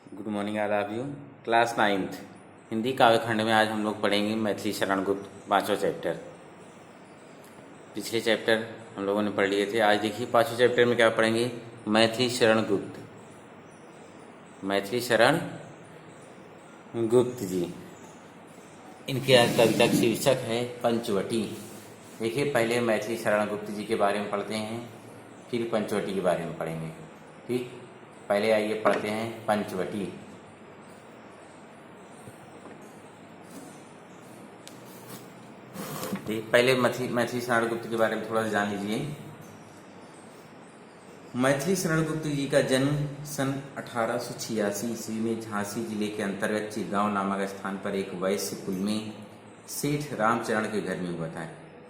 Good morning आदाब you. Class 9th Hindi काव्यखंड में आज हम लोग पढ़ेंगे मैथिली शरण गुप्त पाँचवा चैप्टर। पिछले चैप्टर हम लोगों ने पढ़ लिए थे। आज देखिए पाँचवें चैप्टर में क्या पढ़ेंगे, मैथिली शरण गुप्त। मैथिली शरण गुप्त जी, इनके आज कविता का शीर्षक है पंचवटी। देखिए पहले मैथिली शरण गुप्त जी के बारे में पढ़ते हैं, फिर पंचवटी के बारे में पढ़ेंगे। ठीक, पहले आइए पढ़ते हैं पंचवटी। पहले मैथिली शरण गुप्त के बारे में थोड़ा सा जान लीजिए। मैथिली शरण गुप्त जी का जन्म सन 1886 ईस्वी में झांसी जिले के अंतर्गत चिरगांव नामक स्थान पर एक वैश्य कुल में सेठ रामचरण के घर में हुआ था।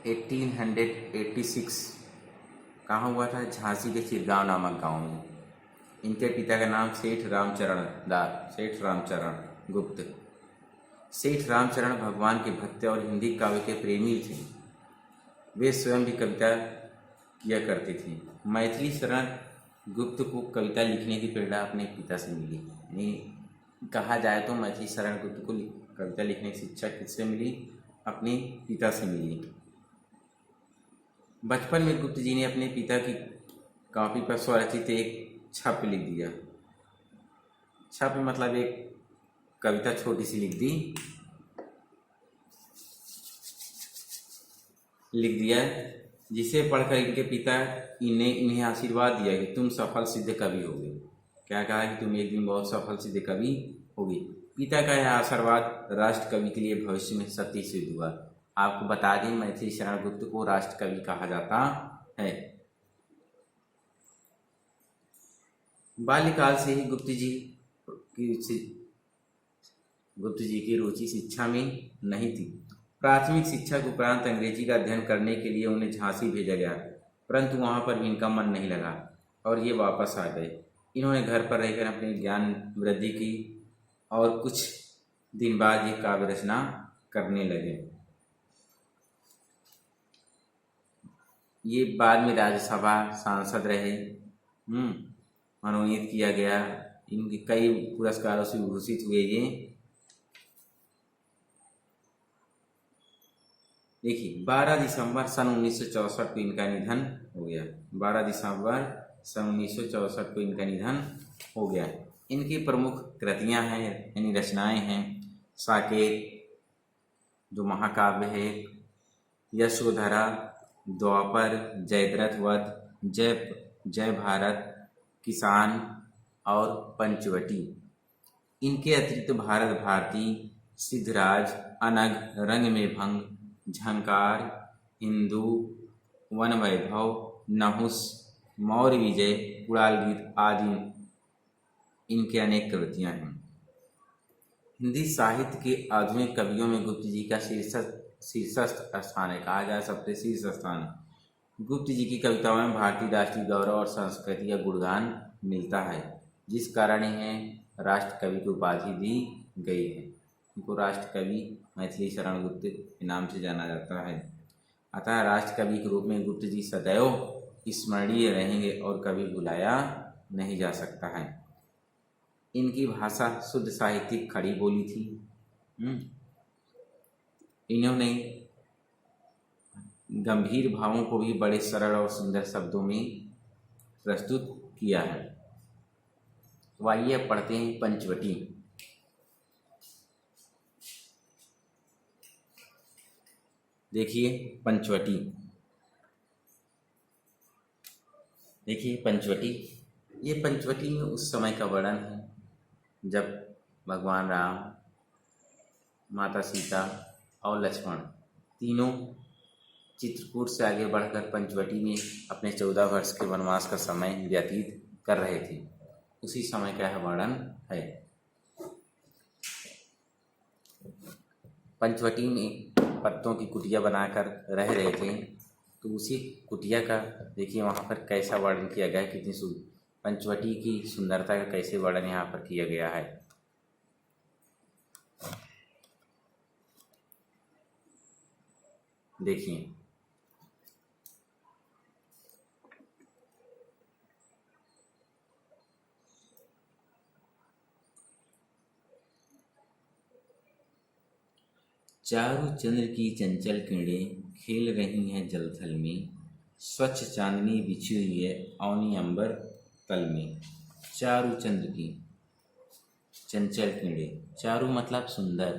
1886 कहाँ हुआ था? झांसी के चिरगांव नामक गांव में। इनके पिता का नाम सेठ रामचरण गुप्त। सेठ रामचरण भगवान के भक्त और हिंदी काव्य के प्रेमी थे। वे स्वयं भी कविता किया करते थे। मैथिली शरण गुप्त को कविता लिखने की प्रेरणा अपने पिता से मिली। यानी कहा जाए तो मैथिली शरण गुप्त को कविता लिखने की शिक्षा किससे मिली? अपने पिता से मिली। बचपन में गुप्त जी ने अपने पिता की कॉपी पर स्वरचित एक छप लिख दिया। छप मतलब एक कविता छोटी सी लिख दिया, जिसे पढ़कर इनके पिता इन्हें आशीर्वाद दिया कि तुम सफल सिद्ध कवि होगे। क्या कहा कि तुम एक दिन बहुत सफल सिद्ध कवि होगे। पिता का यह आशीर्वाद राष्ट्र कवि के लिए भविष्य में सत्य सिद्ध हुआ। आपको बता दें, मैथिली शरण गुप्त को राष्ट्र कवि कहा जाता है। बाल्यकाल से ही गुप्त जी की रुचि शिक्षा में नहीं थी। प्राथमिक शिक्षा के उपरांत अंग्रेजी का अध्ययन करने के लिए उन्हें झांसी भेजा गया, परंतु वहां पर भी इनका मन नहीं लगा और ये वापस आ गए। इन्होंने घर पर रहकर अपने ज्ञान वृद्धि की और कुछ दिन बाद ये काव्य रचना करने लगे। ये बाद में राज्यसभा सांसद रहे। मनोनीत किया गया। इनके कई पुरस्कारों से विभूषित हुए। ये देखिए 12 दिसंबर सन 1964 को इनका निधन हो गया। 12 दिसंबर सन 1964 को इनका निधन हो गया। इनकी प्रमुख कृतियां हैं यानी रचनाएं हैं साकेत जो महाकाव्य है, यशोधरा, द्वापर, जयद्रथ वध, जय भारत, किसान और पंचवटी। इनके अतिरिक्त भारत भारती, सिद्धराज, अनग, रंग में भंग, झंकार, हिंदू, वन वैभव, नहुस, मौर्य विजय, कुड़ाल गीत आदि इनके अनेक कृतियां हैं। हिंदी साहित्य के आधुनिक कवियों में गुप्त जी का शीर्षस्थ स्थान है, कहा जाए सबसे शीर्ष स्थान। गुप्त जी की कविताओं में भारतीय राष्ट्रीय गौरव और संस्कृति का गुणगान मिलता है, जिस कारण इन्हें राष्ट्र कवि की उपाधि दी गई है। इनको राष्ट्र कवि मैथिली शरण गुप्त के नाम से जाना जाता है। अतः राष्ट्र कवि के रूप में गुप्त जी सदैव स्मरणीय रहेंगे और कभी भुलाया नहीं जा सकता है। इनकी भाषा शुद्ध साहित्यिक खड़ी बोली थी। इन्होंने गंभीर भावों को भी बड़े सरल और सुंदर शब्दों में प्रस्तुत किया है। तो आइए पढ़ते हैं पंचवटी। देखिए पंचवटी, देखिए पंचवटी। ये पंचवटी में उस समय का वर्णन है जब भगवान राम, माता सीता और लक्ष्मण तीनों चित्रकूट से आगे बढ़कर पंचवटी में अपने 14 वर्ष के वनवास का समय व्यतीत कर रहे थे। उसी समय का यह वर्णन है। पंचवटी में पत्तों की कुटिया बनाकर रह रहे थे, तो उसी कुटिया का देखिए वहाँ पर कैसा वर्णन किया गया है। कितनी पंचवटी की सुंदरता का कैसे वर्णन यहाँ पर किया गया है। देखिए चारों चंद्र की चंचल किरणें खेल रही हैं जलथल में, स्वच्छ चांदनी बिछी हुई है अवनी अंबर तल में। चारों चंद्र की चंचल किरणें, चारू मतलब सुंदर,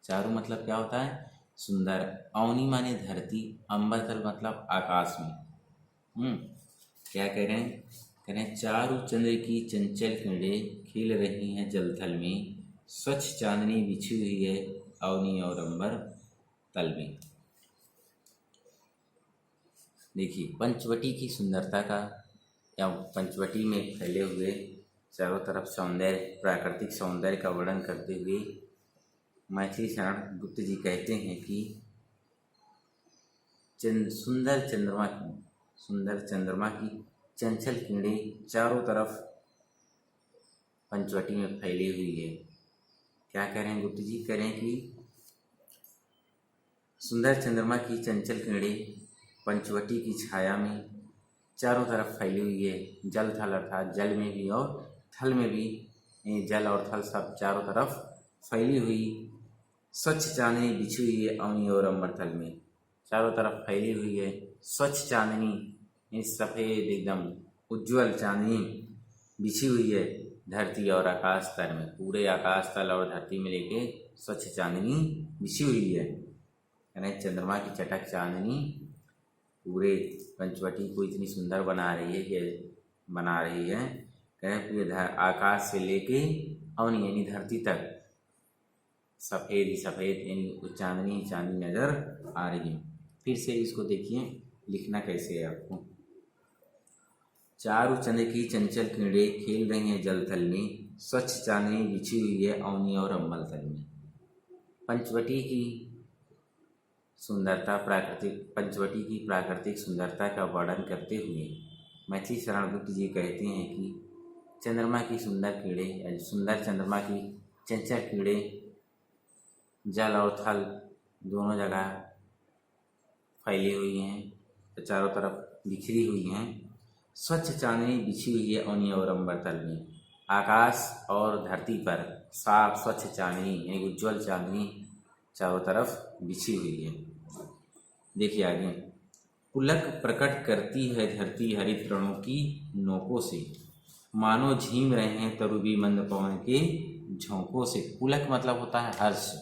चारू मतलब क्या होता है? सुंदर। अवनी माने धरती, अंबर तल मतलब आकाश में। क्या कह रहे हैं? कह रहे हैं चारू चंद्र की चंचल किरणें खेल रही हैं जलथल में, स्वच्छ चांदनी बिछी हुई है अवनी और अंबर तल में। देखिए पंचवटी की सुंदरता का या पंचवटी में फैले हुए चारों तरफ सौंदर्य, प्राकृतिक सौंदर्य का वर्णन करते हुए मैथिली शरण गुप्त जी कहते हैं कि सुंदर चंद्रमा की चंचल किरणें चारों तरफ पंचवटी में फैली हुई है। क्या कह रहे हैं गुप्त जी? कह रहे हैं कि सुंदर चंद्रमा की चंचल किरणें पंचवटी की छाया में चारों तरफ फैली हुई है। जल थल अर्थात जल में भी और थल में भी, जल और थल सब चारों तरफ फैली हुई स्वच्छ चांदनी बिछी हुई है अवनी और अंबर तल में। चारों तरफ फैली हुई है स्वच्छ चांदनी, सफ़ेद एकदम उज्ज्वल चांदनी बिछी हुई है धरती और आकाश तल में। पूरे आकाश तल और धरती में लेके स्वच्छ चांदनी बिछी हुई है, यानी चंद्रमा की चटक चांदनी पूरे पंचवटी को इतनी सुंदर बना रही है। कहें पूरे आकाश से लेके अवनी यानी धरती तक सफ़ेद ही सफ़ेद यानी चांदनी नज़र आ रही है। फिर से इसको देखिए, लिखना कैसे है आपको। चारों चंद्र की चंचल किरणें खेल रही हैं जलथल में, स्वच्छ चांदनी बिछी हुई है अवनी और अंबर तल में। पंचवटी की प्राकृतिक सुंदरता का वर्णन करते हुए मैथिली शरण गुप्त जी कहते हैं कि चंद्रमा की सुंदर चंद्रमा की चंचल किरणें जल और थल दोनों जगह फैली हुई हैं, चारों तरफ बिखरी हुई हैं। स्वच्छ चांदनी बिछी हुई है अवनी और अंबर तल में। आकाश और धरती पर साफ स्वच्छ चांदनी यानी उज्ज्वल चांदनी चारों तरफ बिछी हुई है। देखिए आगे, पुलक प्रकट करती है धरती हरित तृणों की नोकों से, मानो झीम रहे हैं तरुबी मंद पवन के झोंकों से। पुलक मतलब होता है हर्ष,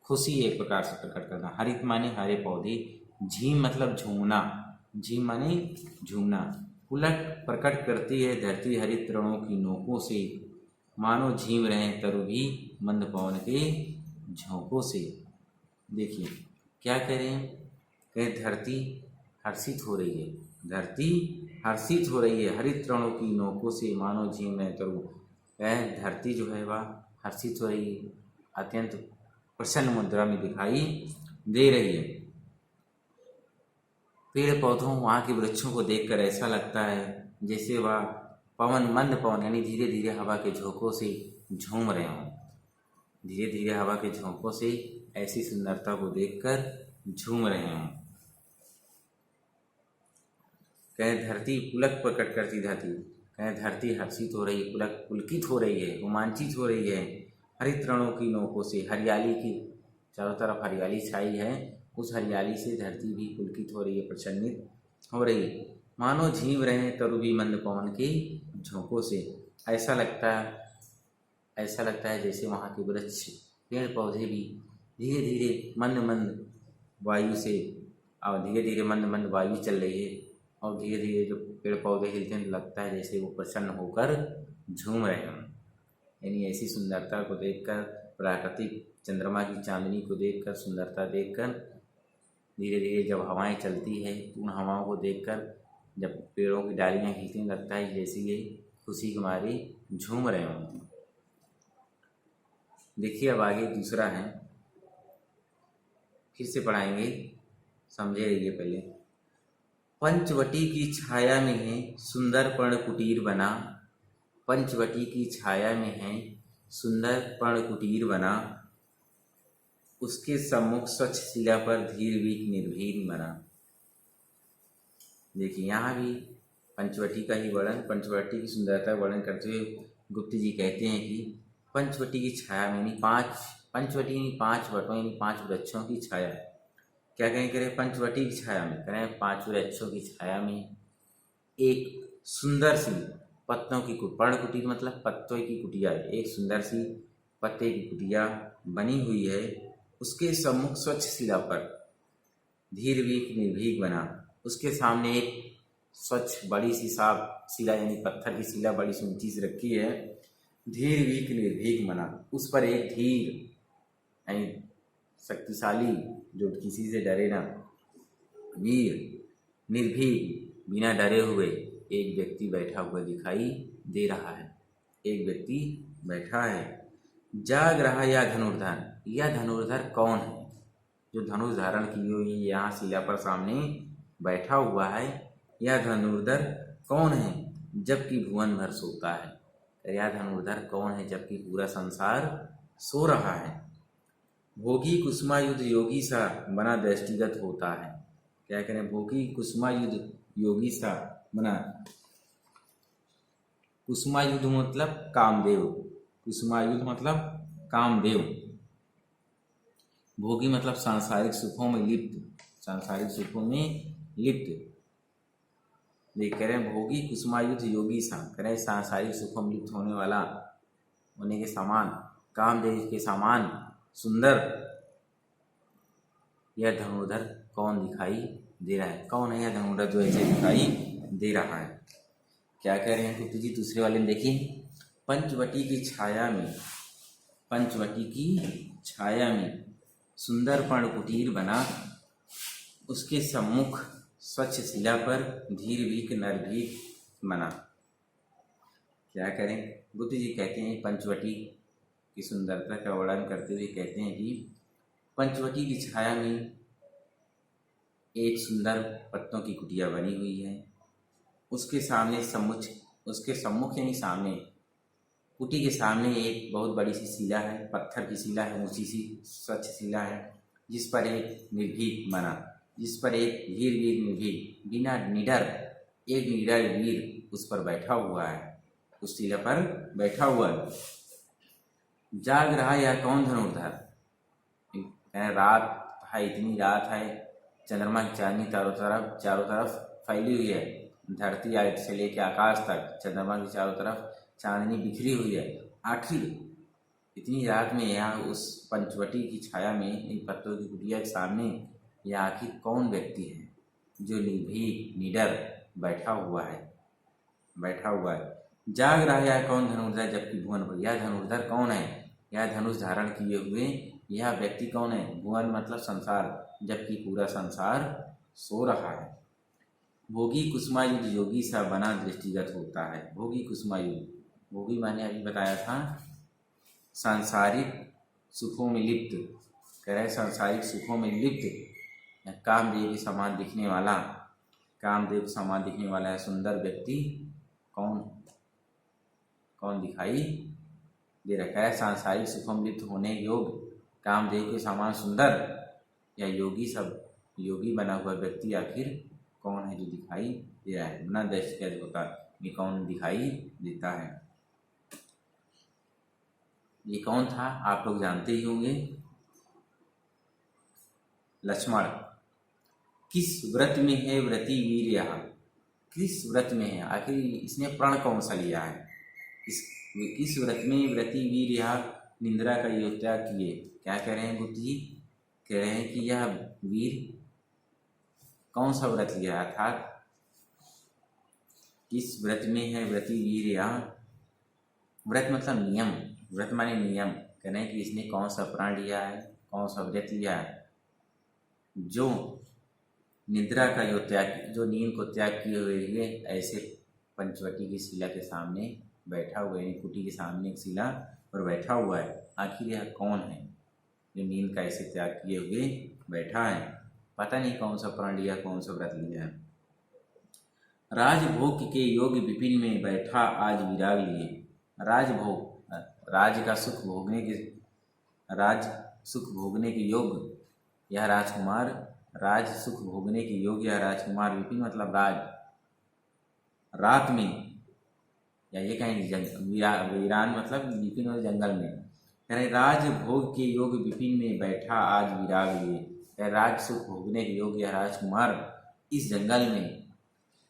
खुशी एक प्रकार से प्रकट करना। हरित माने हरे पौधे, झीम मतलब झूमना, झीम माने झूमना। पुलक प्रकट करती है धरती हरित तृणों की नोकों से, मानो झीम रहे हैं तरुबी मंद पवन के झोंकों से। देखिए क्या कह रहे हैं? कहें धरती हर्षित हो रही है, धरती हर्षित हो रही है हरित तृणों की नोकों से, मानो झीम रहे तरु। वह धरती जो है वह हर्षित हो रही है, अत्यंत प्रसन्न मुद्रा में दिखाई दे रही है। पेड़ पौधों वहाँ के वृक्षों को देखकर ऐसा लगता है जैसे वह मंद पवन यानी धीरे धीरे हवा के झोंकों से झूम रहे हों। धीरे धीरे हवा के झोंकों से ऐसी सुंदरता को देखकर झूम रहे हों। कहें धरती पुलक प्रकट करती कहें धरती हर्षित हो रही है, पुलकित हो रही है, रोमांचित हो रही है हरित तृणों की नोकों से। हरियाली की चारों तरफ हरियाली छाई है, उस हरियाली से धरती भी पुलकित हो रही है, प्रसन्नित हो रही है। मानो झीम रहे हैं तरुबी मंद पवन के झोंकों से। ऐसा लगता है जैसे वहाँ के वृक्ष पेड़ पौधे भी धीरे धीरे मंद वायु से और धीरे धीरे मंद वायु चल रही है और धीरे धीरे जो पेड़ पौधे हिलते हैं लगता है जैसे वो प्रसन्न होकर झूम रहे हैं। यानी ऐसी सुंदरता को देखकर, प्राकृतिक चंद्रमा की चांदनी को देखकर, सुंदरता देखकर धीरे धीरे जब हवाएं चलती है तो उन हवाओं को देखकर जब पेड़ों की डालियां हिलती लगता है जैसे ये खुशी के मारे झूम रहे हों। देखिए अब आगे दूसरा है, फिर से पढ़ाएंगे, समझे रहिए पहले। पंचवटी की छाया में है सुंदर पर्ण कुटीर बना, पंचवटी की छाया में है सुंदर पर्ण कुटीर बना, उसके सम्मुख स्वच्छ शिला पर धीर बीक निर्भीक मरा। देखिए यहाँ भी पंचवटी का ही वर्णन, पंचवटी की सुंदरता वर्णन करते हुए गुप्त जी कहते हैं कि पंचवटी की छाया में यानी 5 पंचवटी यानी 5 वटों यानी 5 वृक्षों की छाया। क्या कहें करें, पंचवटी की छाया में करें 5 वृक्षों की छाया में एक सुंदर सी पत्तों की पर्णकुटीर मतलब पत्तों की कुटिया, एक सुंदर सी पत्ते की कुटिया बनी हुई है। उसके सम्मुख स्वच्छ शिला पर धीर भीख निर्भीक बना, उसके सामने एक स्वच्छ बड़ी सी साफ शिला यानी पत्थर की शिला बड़ी सी ऊंची से रखी है। धीर भीख निर्भीक बना, उस पर एक धीर यानी शक्तिशाली जो किसी से डरे ना, वीर निर्भीक बिना डरे हुए एक व्यक्ति बैठा हुआ दिखाई दे रहा है। एक व्यक्ति बैठा है। जाग रहा यह धनुर्धर, यह धनुर्धर कौन है? जो धनुष धारण की हुई यहाँ शिला पर सामने बैठा हुआ है, यह धनुर्धर कौन है जबकि भुवन भर सोता है? यह धनुर्धर कौन है जबकि पूरा संसार सो रहा है? भोगी कुसुमायुध योगी सा बना दृष्टिगत होता है। क्या करें, भोगी कुसुमायुध योगी सा बना, कुसुमायुध मतलब कामदेव, कुसुमायुध मतलब कामदेव, भोगी मतलब सांसारिक सुखों में लिप्त, सांसारिक सुखों में लिप्त। देख कह रहे हैं भोगी कुसुमायुध योगी सा, कह रहे सांसारिक सुखों में लिप्त होने वाला होने के समान, कामदेव के समान सुंदर यह धनुर्धर कौन दिखाई दे रहा है? कौन है यह धनुर्धर जो ऐसे दिखाई दे रहा है? क्या कह रहे हैं कुत्ती जी दूसरे वाले में देखिए, पंचवटी की छाया में, पंचवटी की छाया में सुंदर पर्णकुटीर बना, उसके सम्मुख स्वच्छ शिला पर धीर भीख निर्भीक बना। क्या करें, बुद्ध जी कहते हैं पंचवटी की सुंदरता का वर्णन करते हुए कहते हैं कि पंचवटी की छाया में एक सुंदर पत्तों की कुटिया बनी हुई है। उसके सामने उसके सम्मुख यानी सामने, कुटी के सामने एक बहुत बड़ी सी शिला है, पत्थर की शिला है, ऊंची सी स्वच्छ शिला है, जिस पर एक निर्भीक बना, जिस पर एक वीर वीर निर्भीक बिना निडर, एक निडर वीर उस पर बैठा हुआ है, उस शिला पर बैठा हुआ है। जाग रहा यह कौन धनुर्धर? रात है, इतनी रात है, चंद्रमा की चांदनी चारों तरफ फैली हुई है, धरती से लेकर आकाश तक चंद्रमा की चारों तरफ चांदनी बिखरी हुई है। आखिर इतनी रात में यहाँ उस पंचवटी की छाया में इन पत्तों की कुटिया के सामने यह आखिर कौन व्यक्ति है जो निर्भीक निडर बैठा हुआ है? जाग रहा है यह कौन धनुर्धर जबकि भुवन भर, यह धनुर्धर कौन है? यह धनुष धारण किए हुए यह व्यक्ति कौन है? भुवन मतलब संसार, जबकि पूरा संसार सो रहा है। भोगी कुसुमायुध योगी सा बना दृष्टिगत होता है। भोगी कुसुमायुध, भोगी माने अभी बताया था सांसारिक सुखों में लिप्त, कह रहे सांसारिक सुखों में लिप्त कामदेव के समान दिखने वाला, कामदेव के समान दिखने वाला है सुंदर व्यक्ति कौन दिखाई दे रखा है? सांसारिक सुखों में लिप्त होने योग्य कामदेव के समान सुंदर या योगी बना हुआ व्यक्ति आखिर कौन है जो दिखाई दे रहा है? बना दृष्टिगत होता है, ये कौन दिखाई देता है? ये कौन था आप लोग जानते ही होंगे, लक्ष्मण। किस व्रत में है व्रती वीर यहाँ? किस व्रत में है? आखिर इसने प्रण कौन सा लिया है? किस व्रत में व्रती वीर यहाँ निंद्रा का योग त्याग किए? क्या कह रहे हैं बुद्ध जी? कह रहे हैं कि यह वीर कौन सा व्रत लिया, अर्थात किस व्रत में है व्रती वीर यहाँ? व्रत मतलब नियम, व्रत माने नियम। कह रहे हैं कि इसने कौन सा प्रण लिया है, कौन सा व्रत लिया है जो निद्रा का योग त्याग, जो नींद को त्याग किए हुए ऐसे पंचवटी की शिला के सामने बैठा हुआ है, कुटी के सामने एक शिला पर बैठा हुआ है। आखिर यह कौन है जो नींद का ऐसे त्याग किए हुए बैठा है? पता नहीं कौन सा प्रण लिया, कौन सा व्रत लिया है। राजभोग के योग विपिन में बैठा आज विराग लिए। राजभोग, राज का सुख भोगने के, राज सुख भोगने के योग यह राजकुमार, राज सुख भोगने के योग यह राजकुमार विपिन मतलब राज, रात में, या ये कहेंगे वीरान मतलब विपिन और जंगल में, कह रहे राजभोग के योग विपिन में बैठा आज विराग लिए। राज सुख भोगने के योग्य राजकुमार इस जंगल में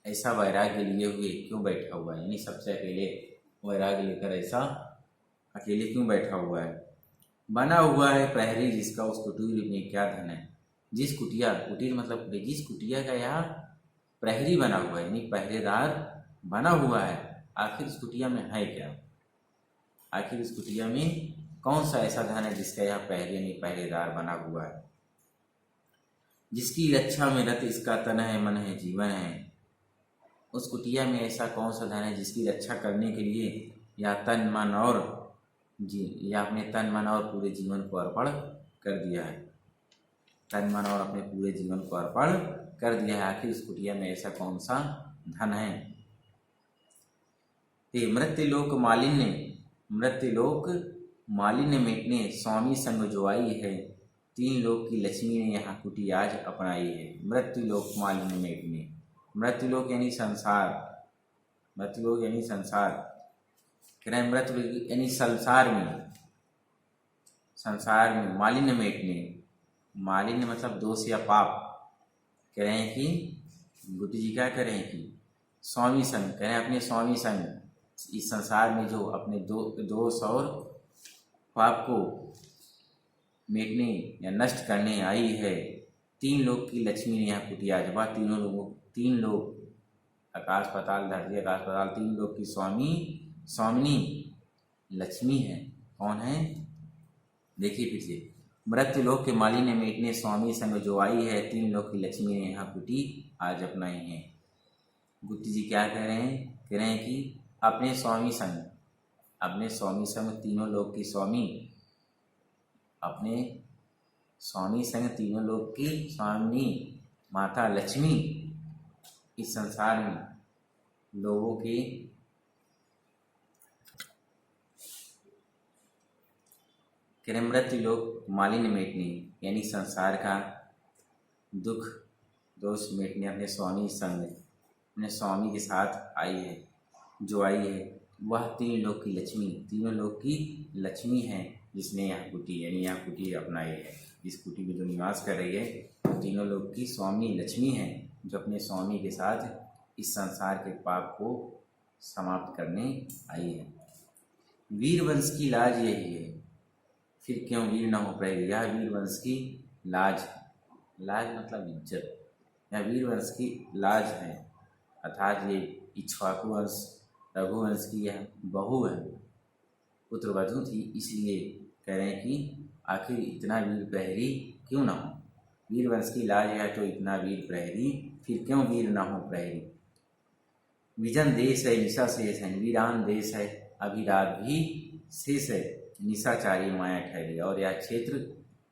ऐसा वैराग्य लिए हुए क्यों बैठा हुआ है, यानी सबसे अकेले वैराग्य लेकर ऐसा अकेले क्यों बैठा हुआ है। बना हुआ है प्रहरी जिसका उस कुटीर में क्या धन है। जिस कुटिया, कुटीर मतलब जिस कुटिया का यहाँ प्रहरी बना हुआ है, यानी पहरेदार बना हुआ है, आखिर इस कुटिया में है क्या, आखिर इस कुटिया में कौन सा ऐसा धन है जिसका यह प्रहरी यानी पहरेदार बना हुआ है। जिसकी रक्षा में रत इसका तन है मन है जीवन है। उस कुटिया में ऐसा कौन सा धन है जिसकी रक्षा करने के लिए या तन मन और या अपने तन मन और पूरे जीवन को अर्पण कर दिया है, तन मन और अपने पूरे जीवन को अर्पण कर दिया है। आखिर इस कुटिया में ऐसा कौन सा धन है। मृत्युलोक मालिन्य मेटने स्वामी संग जो आई है। 3 लोक की लक्ष्मी ने यहाँ कुटी आज अपनाई है। मृत्युलोक मालिन्य मेटने, मृत्युलोक यानी संसार, मृत्युलोक यानी संसार, कह रहे हैं मृत्युलोक यानी संसार में मालिन्य मेटने, मालिन्य मतलब दोष या पाप। कह रहे हैं कि बुद्ध जी क्या कह रहे हैं कि स्वामी संग, कह रहे हैं अपने स्वामी संग इस संसार में जो अपने दोष और पाप को मेटने या नष्ट करने आई है। 3 लोक की लक्ष्मी ने यहाँ कुटी आज, वह 3 लोक आकाश पाताल धरती आकाश पाताल 3 लोक की स्वामिनी लक्ष्मी है। कौन है, देखिए फिर से। मृत्युलोक के मालिन्य मेटने स्वामी संग जो आई है। 3 लोक की लक्ष्मी ने यहाँ कुटी आज अपनाई है। बुद्ध जी क्या कह रहे हैं, कह रहे हैं कि अपने स्वामी संग तीनों लोक की स्वामी, अपने स्वामी संग तीनों लोक की स्वामी माता लक्ष्मी इस संसार में लोगों के मृत्यु लोक मालिन्य मेटने यानी संसार का दुख दोष मेटने अपने स्वामी संग अपने स्वामी के साथ आई है, जो आई है वह 3 लोक की लक्ष्मी, तीनों लोक की लक्ष्मी है जिसने यहाँ कुटी यानी यहाँ कुटी अपनाई है। इस कुटी में जो निवास कर रही है तीनों लोक की स्वामी लक्ष्मी है, जो अपने स्वामी के साथ इस संसार के पाप को समाप्त करने आई है। वीर वंश की लाज यही है, फिर क्यों वीर न हो प्रहरी। यह वीर वंश की लाज, लाज मतलब इज्जत, यह वीर वंश की लाज है, अर्थात ये इक्ष्वाकु वंश रघुवंश की यह बहू है, पुत्रवधू थी, इसलिए कह रहे हैं कि आखिर इतना वीर प्रहरी क्यों ना हो। वीर वंश की लाज है तो इतना वीर प्रहरी, फिर क्यों वीर ना हो प्रहरी। विजन देश है निशा शेष है, वीरान देश है अभी रात भी शेष है, निशाचारी माया ठहरी। और यह क्षेत्र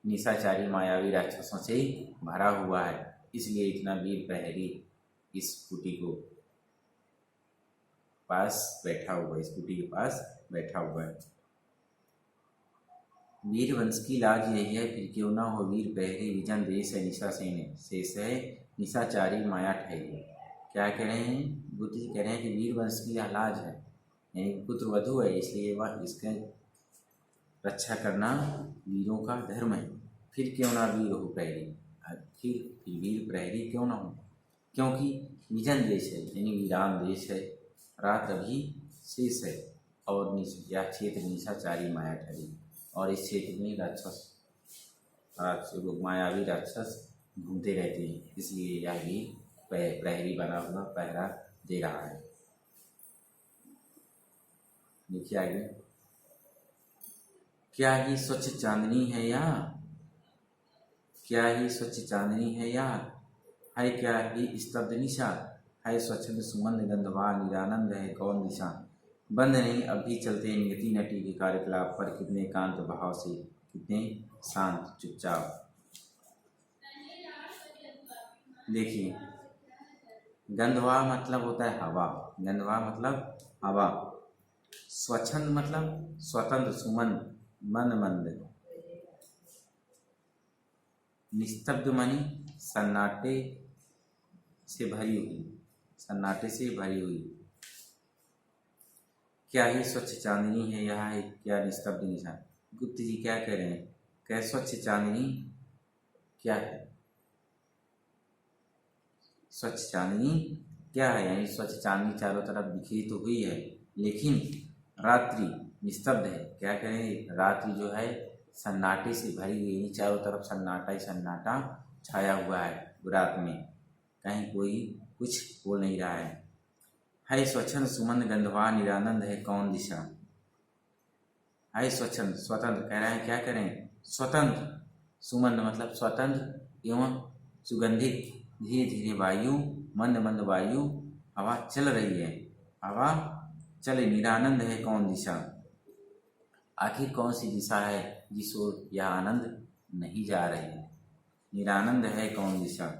निशाचारी मायावी राक्षसों से भरा हुआ है, इसलिए इतना वीर प्रहरी इस कुटी को पास बैठा हुआ है, इस कुटी के पास बैठा हुआ है। वीर वंश की लाज यही है, फिर क्यों ना हो वीर प्रहरी। विजन देश है निशा सेन शेष है, निशाचारी माया ठहरी। क्या कह रहे हैं, बुद्ध जी कह रहे हैं कि वीर वंश की यह लाज है, यानी पुत्र वधू है, इसलिए वह इसके रक्षा करना वीरों का धर्म है। फिर क्यों ना वीर हो प्रहरी, फिर वीर प्रहरी क्यों ना हो, क्योंकि विजन देश है यानी वीरान देश है, रात अभी शेष है और यह क्षेत्र निशाचारी माया ठहरी। और इस क्षेत्र में राक्षस मायावी राक्षस घूमते रहते हैं, इसलिए यह भी प्रहरी बना हुआ पहरा दे रहा है। देखिए आगे, क्या ही स्वच्छ चांदनी है यहाँ, क्या ही स्वच्छ चांदनी है यहाँ, है क्या ही स्तब्ध निशा, है स्वच्छंद सुमंद गंधवा निरानंद है कौन दिशा। बंद नहीं अब भी चलते नियति नटी के कार्यकलाप पर, कितने कांत भाव से कितने शांत चुपचाप। देखिए गंधवा मतलब होता है हवा, गंधवा मतलब हवा, स्वच्छंद मतलब स्वतंत्र सुमंद मंद मंद, निस्तब्ध मनी सन्नाटे से भरी हुई, सन्नाटे से भरी हुई। क्या ही स्वच्छ चांदनी है यहाँ है क्या निस्तब्ध निशा, गुप्त जी क्या कह रहे हैं, कह स्वच्छ चांदनी क्या है, स्वच्छ चांदनी क्या है, यानी स्वच्छ चांदनी चारों तरफ बिखरी तो हुई है लेकिन रात्रि निस्तब्ध है। क्या करें, रात्रि जो है सन्नाटे से भरी हुई, यानी चारों तरफ सन्नाटा ही सन्नाटा छाया हुआ है रात में, कहीं कोई कुछ बोल नहीं रहा है स्वच्छंद सुमन गंधवा निरानंद है कौन दिशा। है स्वच्छंद स्वतंत्र, कह रहे हैं क्या करें, स्वतंत्र, सुमन मतलब स्वतंत्र एवं सुगंधित, धीरे धीरे वायु, मंद मंद वायु, हवा चल रही है, हवा चले, निरानंद है कौन दिशा, आखिर कौन सी दिशा है जिस ओर यह आनंद नहीं जा रही है। निरानंद है कौन दिशा,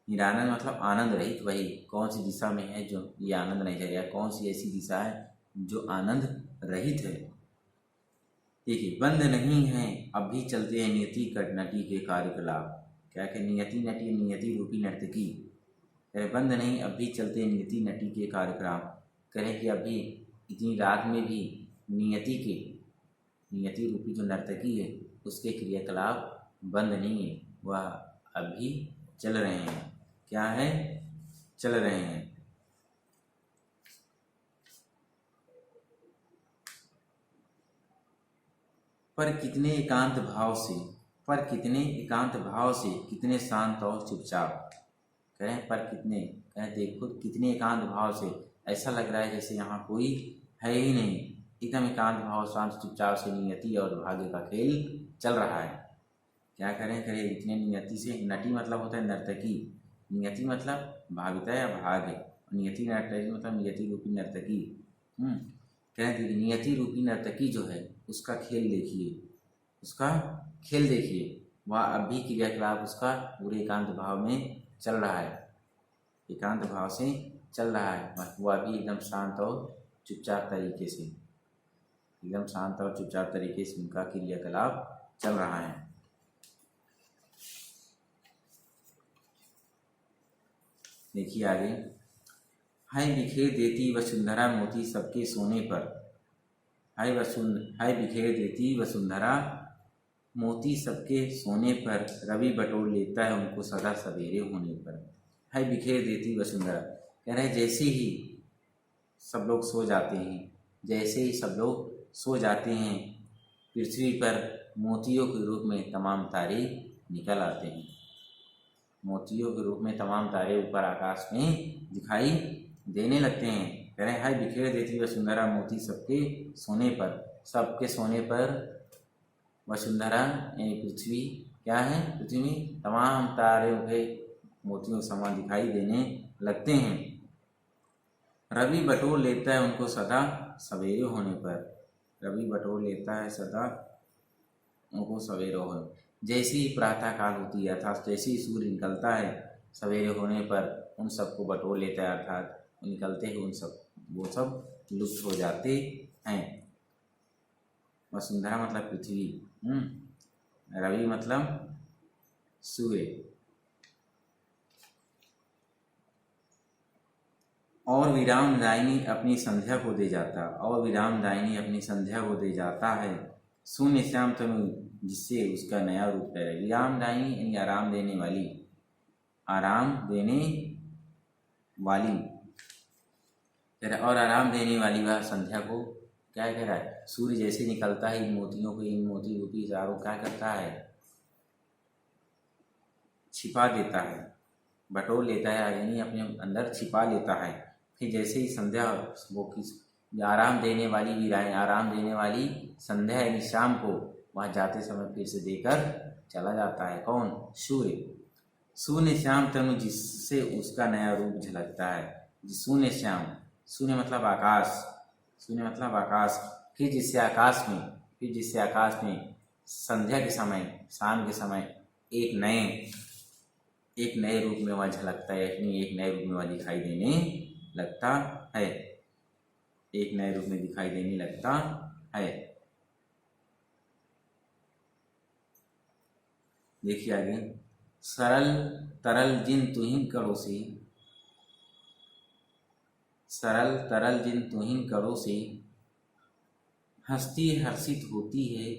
निरानंद मतलब आनंद रहित, वही कौन सी दिशा में है जो ये आनंद नहीं जा रहा, कौन सी ऐसी दिशा है जो आनंद रहित है। देखिए, बंद नहीं है अब भी चलते हैं नियति नटी के कार्यकलाप। क्या कि नियति नटी, नियति रूपी नर्तकी, कह बंद नहीं अब भी चलते हैं नियति नटी के कार्यकलाप, करें कि अभी इतनी रात में भी नियति के, नियति रूपी जो नर्तकी है उसके क्रियाकलाप बंद नहीं है, वह अभी चल रहे हैं। क्या है, चल रहे हैं। पर कितने एकांत भाव से, पर कितने एकांत भाव से, कितने शांत और चुपचाप, कहें पर कितने, कहें देखो कितने एकांत भाव से, ऐसा लग रहा है जैसे यहाँ कोई है ही नहीं, एकदम एकांत भाव शांत चुपचाप से नियति और भाग्य का खेल चल रहा है। क्या करें, करें इतने नियति से, नटी मतलब होता है नर्तकी, नियति मतलब भाग्यता या भाग्य, नियति नर्तकी मतलब नियति रूपी नर्तकी। कहें नियति रूपी नर्तकी जो है उसका खेल देखिए, उसका खेल देखिए, वह अभी क्रियाकलाप उसका पूरे एकांत भाव में चल रहा है, एकांत भाव से चल रहा है, वह अभी एकदम शांत और चुपचाप तरीके से, एकदम शांत और चुपचाप तरीके से उनका क्रियाकलाप चल रहा है। देखिए आगे, है बिखेर देती वसुंधरा मोती सबके सोने पर, है बिखेर देती वसुंधरा मोती सबके सोने पर, रवि बटोर लेता है उनको सदा सवेरे होने पर। है बिखेर देती वसुंधरा, कह रहे जैसे ही सब लोग सो जाते हैं, जैसे ही सब लोग सो जाते हैं, पृथ्वी पर मोतियों के रूप में तमाम तारे निकल आते हैं, मोतियों के रूप में तमाम तारे ऊपर आकाश में दिखाई देने लगते हैं। कह रहे हैं बिखेर देती वसुंधरा मोती सबके सोने पर, सबके सोने पर वसुंधरा यानी पृथ्वी, क्या है पृथ्वी, तमाम तारों के मोतियों समान दिखाई देने लगते हैं। रवि बटोर लेता है उनको सदा सवेरे होने पर, रवि बटोर लेता है सदा उनको सवेरे होने, जैसे ही प्रातः काल होती है अर्थात जैसे ही सूर्य निकलता है सवेरे होने पर उन सबको बटोर लेता है, अर्थात निकलते ही उन सब वो सब लुप्त हो जाते हैं। वसुंधरा मतलब पृथ्वी, रवि मतलब सूर्य, और विराम दायिनी अपनी संध्या को दे जाता, और विराम दायिनी अपनी संध्या को दे जाता है, शून्य श्याम तनु जिससे उसका नया रूप है। विराम दायिनी यानी आराम देने वाली, आराम देने वाली, और आराम देने वाली वह संध्या को क्या कह रहा है, सूर्य जैसे निकलता है इन मोतियों को, इन मोती रूपी चारों क्या करता है, छिपा देता है, बटोर लेता है यानी अपने अंदर छिपा लेता है। फिर जैसे ही संध्या वो किस आराम देने वाली वीराएं, आराम देने वाली संध्या यानी शाम को वह जाते समय फिर से देकर चला जाता है। कौन, सूर्य। शून्य श्याम तनु जिससे उसका नया रूप झलकता है, शून्य श्याम, शून्य मतलब आकाश, शून्य मतलब आकाश, फिर जिससे आकाश में, फिर जिससे आकाश में संध्या के समय, शाम के समय एक नए रूप में वह झलकता है, एक नए रूप में वह दिखाई देने लगता है, एक नए रूप में दिखाई देने लगता है। देखिए आगे, सरल तरल जिन तुहिन करो से, सरल तरल जिन तुहिन करो से, हस्ती हर्षित होती है,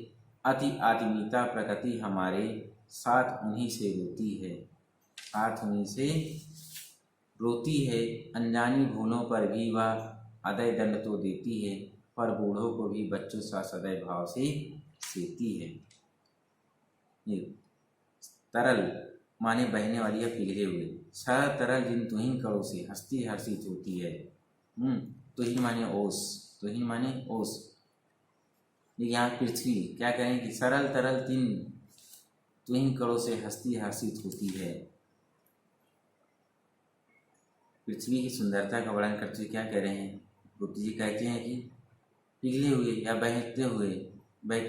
अति आत्मीयता प्रकृति हमारे साथ उन्हीं से रोती है, साथ उन्हीं से रोती है। अनजानी भूलों पर भी वह अदय दंड तो देती है, पर बूढ़ों को भी बच्चों सा सदैव भाव से सेती है। ये तरल माने बहने वाली या पिघले हुए, सरल तरल जिन तुहिन कड़ों से हस्ती हर्षित होती है। तुहिन माने ओस, तुहिन माने ओस। यहाँ पृथ्वी क्या कहें कि सरल तरल तीन तुहिन कड़ों से हस्ती हर्षित होती है। पृथ्वी की सुंदरता का वर्णन करते हुए क्या कह रहे हैं? गुप्त जी कहते हैं कि पिघले हुए या बहते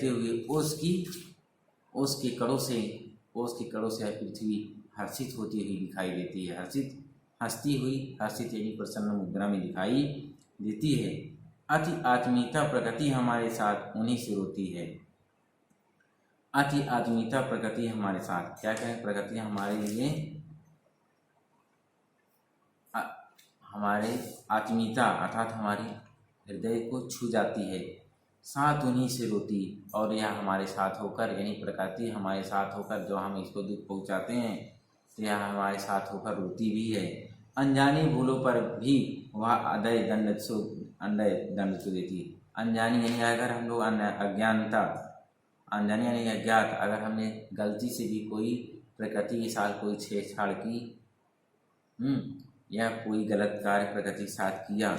हुए ओस के कड़ों से पृथ्वी हर्षित होती हुई दिखाई देती है। हंसती हुई, हर्षित यानी प्रसन्न मुद्रा में दिखाई देती है। अति आत्मीयता प्रकृति हमारे साथ उन्हीं से रोती है। अति आत्मीयता प्रकृति हमारे साथ, क्या कहें? प्रकृति हमारे लिए हमारे आत्मीयता अर्थात हमारी हृदय को छू जाती है, साथ उन्हीं से रोती। और यह हमारे साथ होकर यानी प्रकृति हमारे साथ होकर जो हम इसको दुख पहुँचाते हैं, तो यह हमारे साथ होकर रोती भी है। अनजानी भूलों पर भी वह अदय दंड तो देती है। अनजानी यानी अगर हम लोग अज्ञानता, अनजानी यानी अज्ञात, अगर हमने गलती से भी कोई प्रकृति के साथ कोई छेड़छाड़ की या कोई गलत कार्य प्रकृति के साथ किया,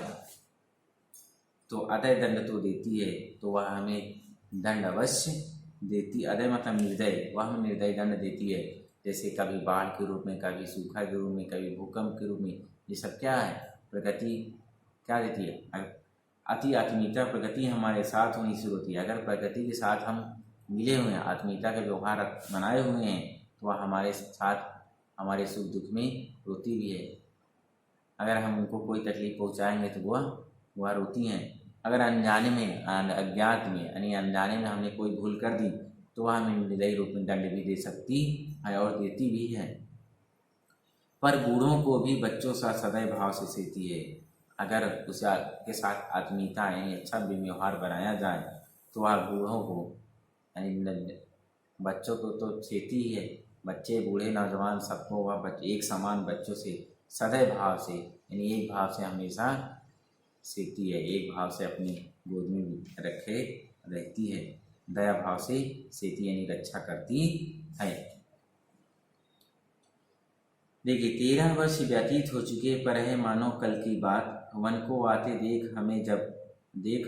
तो अदय दंड तो देती है, तो वह हमें दंड अवश्य देती। अदय मतलब निर्दय, वह हमें निर्दय दंड देती है। जैसे कभी बाढ़ के रूप में, कभी सूखा के रूप में, कभी भूकंप के रूप में। ये सब क्या है? प्रकृति क्या देती है? अति आत्मीयता प्रकृति हमारे साथ उन्हीं से रोती है। अगर प्रकृति के साथ हम मिले हुए हैं, आत्मीयता का व्यवहार बनाए हुए हैं, तो वह हमारे साथ हमारे सुख दुख में रोती भी है। अगर हम उनको कोई तकलीफ पहुंचाएंगे तो वह रोती हैं। अगर अनजाने में, अज्ञात में यानी अनजाने में हमने कोई भूल कर दी, तो वह हमें निर्दयी रूप में दंड भी दे सकती है और देती भी है। पर बूढ़ों को भी बच्चों सा सदैव भाव से सेती है। अगर उसके साथ आत्मीयता यानी अच्छा व्यवहार बनाया जाए, तो वह बूढ़ों को यानी बच्चों को तो सेती ही है। बच्चे बूढ़े नौजवान सबको वह एक समान बच्चों से सदैव भाव से यानी एक भाव से हमेशा सेती है, एक भाव से अपनी गोद में रखे रहती है। दया भाव से सेती यानी रक्षा करती है। देखिए 13 वर्ष व्यतीत हो चुके पर है मानो कल की बात, वन को आते देख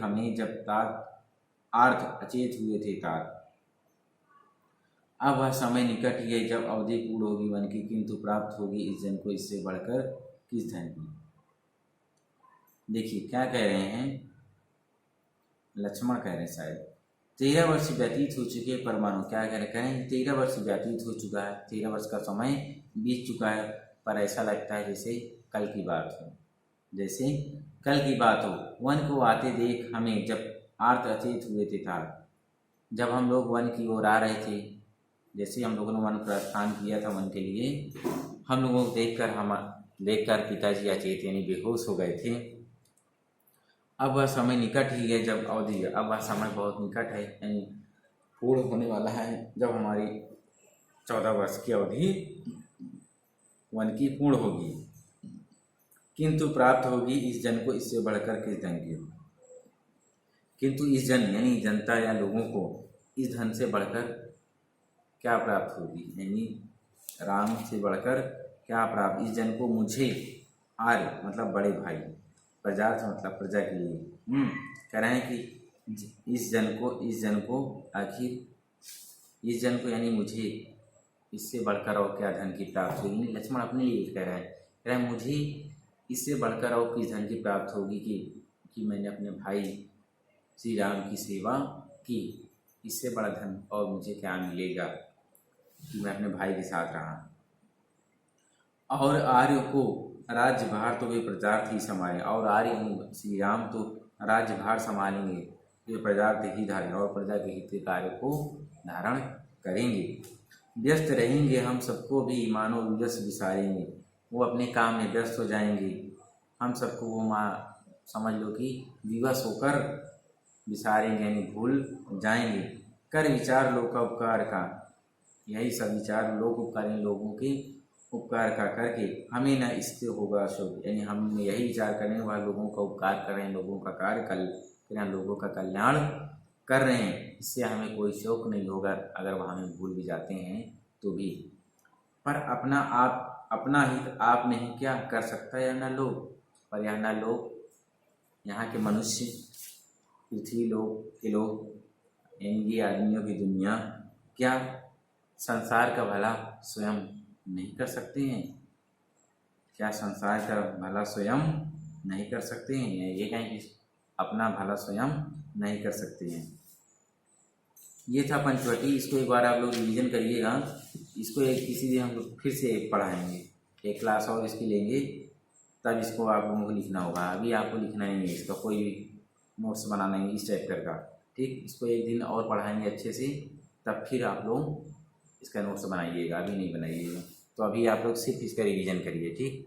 हमें जब तात आर्थ अचेत हुए थे तात। अब वह समय निकट ही है जब अवधि पूर्ण होगी वन की, किंतु प्राप्त होगी इस जन को इससे बढ़कर किस धन की। देखिए क्या कह रहे हैं, लक्ष्मण कह रहे हैं शायद 13 वर्ष व्यतीत हो चुके पर मानो, क्या कह रहे हैं? 13 वर्ष व्यतीत हो चुका है, 13 वर्ष का समय बीत चुका है, पर ऐसा लगता है जैसे कल की बात हो, जैसे कल की बात हो। वन को आते देख हमें जब आर्त अचेत हुए थे था, जब हम लोग वन की ओर आ रहे थे, जैसे हम लोगों ने वन प्रस्थान किया था वन के लिए, हम लोगों को देखकर पिताजी अचेत यानी बेहोश हो गए थे। अब वह समय निकट ही है जब अवधि, अब वह समय बहुत निकट है यानी पूर्ण होने वाला है, जब हमारी 14 वर्ष की अवधि वन की पूर्ण होगी, किंतु प्राप्त होगी इस जन को इससे बढ़कर किस धन की। किंतु इस जन यानी जनता या लोगों को इस धन से बढ़कर क्या प्राप्त होगी, यानी राम से बढ़कर क्या प्राप्त। इस जन को मुझे, आर्य मतलब बड़े भाई, प्रजार्थ मतलब प्रजा के लिए कह रहे हैं कि इस जन को आखिर इस जन को यानी मुझे इससे बढ़कर और क्या धन की प्राप्त होगी। लक्ष्मण अपने लिए कह रहे हैं मुझे इससे बढ़कर और किस धन की प्राप्त होगी कि मैंने अपने भाई श्री राम की सेवा की, इससे बड़ा धन और मुझे क्या मिलेगा कि मैं अपने भाई के साथ रहा। और आर्य को राज्यभार तो वे प्रजार्थ ही संभाले, और आर्य श्री राम तो राज्यभार संभालेंगे, वे प्रजार्थ ही धारें और प्रजा के हित के कार्य को धारण करेंगे। व्यस्त रहेंगे हम सबको भी मानो विवश विसारेंगे, वो अपने काम में व्यस्त हो जाएंगे, हम सबको वो समझ लो कि विवश होकर विसारेंगे यानी भूल जाएंगे। कर विचार लोक उपकार का, यही सब विचार लोक उपकार यानी लोगों के उपकार का करके हमें न इससे होगा शोक, यानी हम यही विचार करें वह लोगों का उपकार कर रहे हैं, लोगों का कार्य कर लोगों का कल्याण कर रहे हैं, इससे हमें कोई शौक नहीं होगा अगर वह हमें भूल भी जाते हैं तो भी। पर अपना हित आप नहीं क्या कर सकता यह न लोग, पर यह न लोग यहाँ के मनुष्य, पृथ्वी लोग के लोग यानी ये आदमियों की दुनिया क्या संसार का भला स्वयं नहीं कर सकते हैं? क्या संसार का भला स्वयं नहीं कर सकते हैं? ये कहें कि अपना भला स्वयं नहीं कर सकते हैं। ये था पंचवटी, इसको एक बार आप लोग रिवीजन करिएगा। इसको एक किसी दिन हम लोग फिर से पढ़ाएंगे, एक क्लास और इसकी लेंगे, तब इसको आप लोगों को लिखना होगा। अभी आपको लिखना नहीं है, इसका कोई नोट्स बनाना नहीं इस चैप्टर का, ठीक। इसको एक दिन और पढ़ाएंगे अच्छे से, तब फिर आप लोग इसका नोट्स बनाइएगा, अभी नहीं बनाइएगा। तो अभी आप लोग सिर्फ इसका रिवीजन करिए, ठीक।